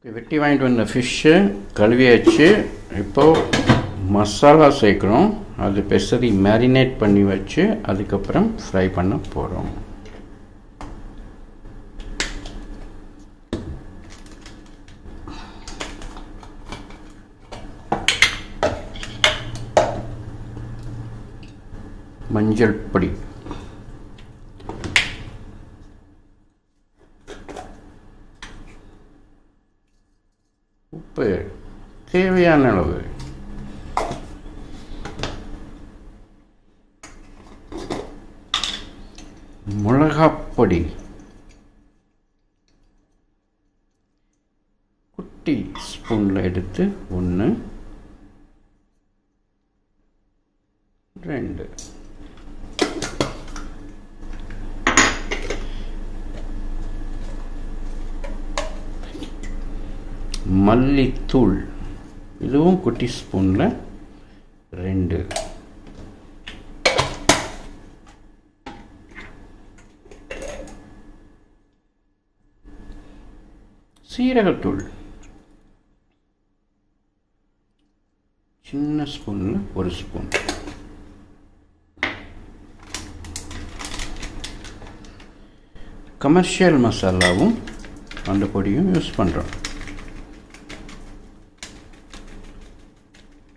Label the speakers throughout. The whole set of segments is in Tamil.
Speaker 1: வெட்டி வாங்கிட்டு வந்த ஃபிஷ்ஷு கழுவியாச்சு. இப்போது மசாலா சேர்க்குறோம். அது பெசரி மேரினேட் பண்ணி வச்சு அதுக்கப்புறம் ஃப்ரை பண்ண போகிறோம். மஞ்சள் பொடி, உப்பு தேவையான அளவு, மிளகாப்பொடி குட்டி ஸ்பூனில் எடுத்து 1, 2 மல்லித்தூள் இதுவும் குட்டி ஸ்பூன்ல 2 சீரகத்தூள் சின்ன ஸ்பூன்ல 1 ஸ்பூன் கமர்ஷியல் மசாலாவும் அந்த பொடியும் யூஸ் பண்றோம்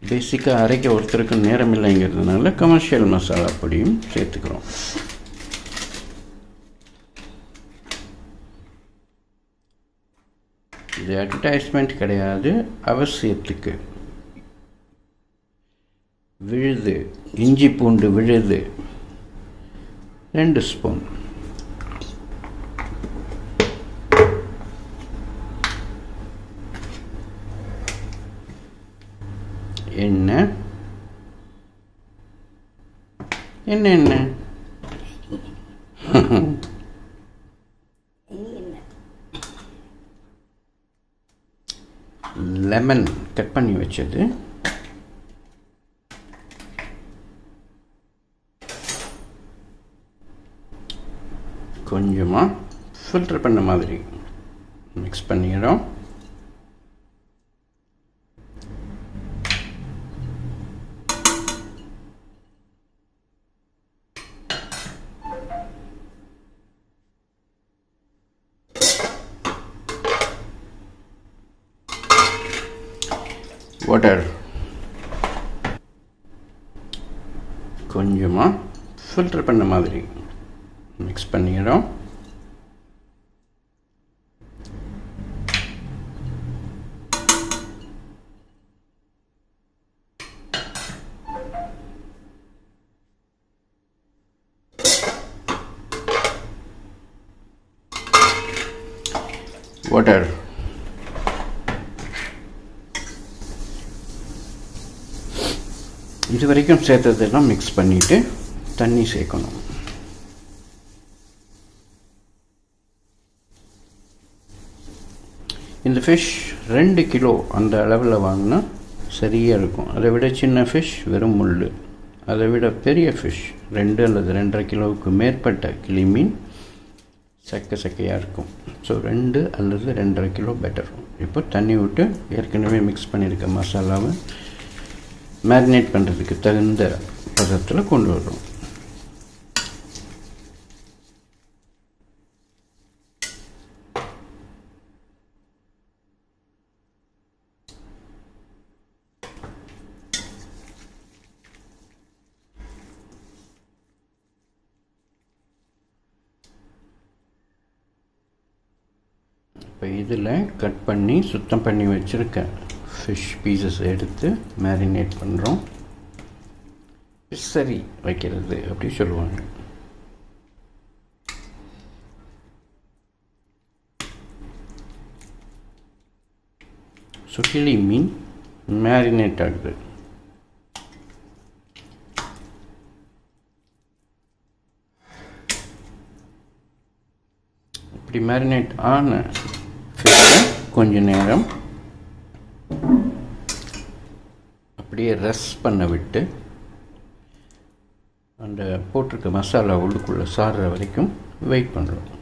Speaker 1: பேசிக்கா அரைக்க ஒருத்தருக்கு நேரம் இல்லைங்கிறதுனால கமர்ஷியல் மசாலா பொடியும் சேர்த்துக்கிறோம் இது அட்வர்டைஸ்மெண்ட் கிடையாது அவசியத்துக்கு விழுது இஞ்சி பூண்டு விழுது 2 ஸ்பூன் எண்ணெய் லெமன் கட் பண்ணி வச்சது கொஞ்சமா ஃபில்டர் பண்ண மாதிரி மிக்ஸ் பண்ணிடுறோம் வாட்டர் கொஞ்சமா ஃபில்டர் பண்ண மாதிரி மிக்ஸ் பண்ணிடுறோம் வாட்டர் இது வரைக்கும் சேர்த்ததெல்லாம் மிக்ஸ் பண்ணிட்டு தண்ணி சேர்க்கணும் இந்த ஃபிஷ் 2 கிலோ அந்த அளவில் வாங்கினா சரியாக இருக்கும் அதை விட சின்ன ஃபிஷ் வெறும் முள் அதை விட பெரிய ஃபிஷ் 2 அல்லது 2.5 கிலோவுக்கு மேற்பட்ட கிளி மீன் சக்கையாக இருக்கும் ஸோ 2 அல்லது 2.5 கிலோ பெட்டர் இப்போ தண்ணி விட்டு ஏற்கனவே மிக்ஸ் பண்ணியிருக்க மசாலாவை மேரினேட் பண்ணுறதுக்கு தகுந்த பதத்தில் கொண்டு வரோம் இப்போ இதில் கட் பண்ணி சுத்தம் பண்ணி வச்சுருக்கேன் ஃபிஷ் பீசஸ் எடுத்து மேரினேட் பண்ணுறோம் சரி வைக்கிறது அப்படி சொல்லுவாங்க கிளி மீன் மேரினேட் ஆகுது இப்படி மேரினேட் ஆன ஃபிஷ்ஷை கொஞ்ச நேரம் அப்படியே ரெஸ்ட் பண்ண விட்டு அந்த போட்டிருக்க மசாலா உள்ளுக்குள்ளே சாறுற வரைக்கும் வெயிட் பண்ணுறோம்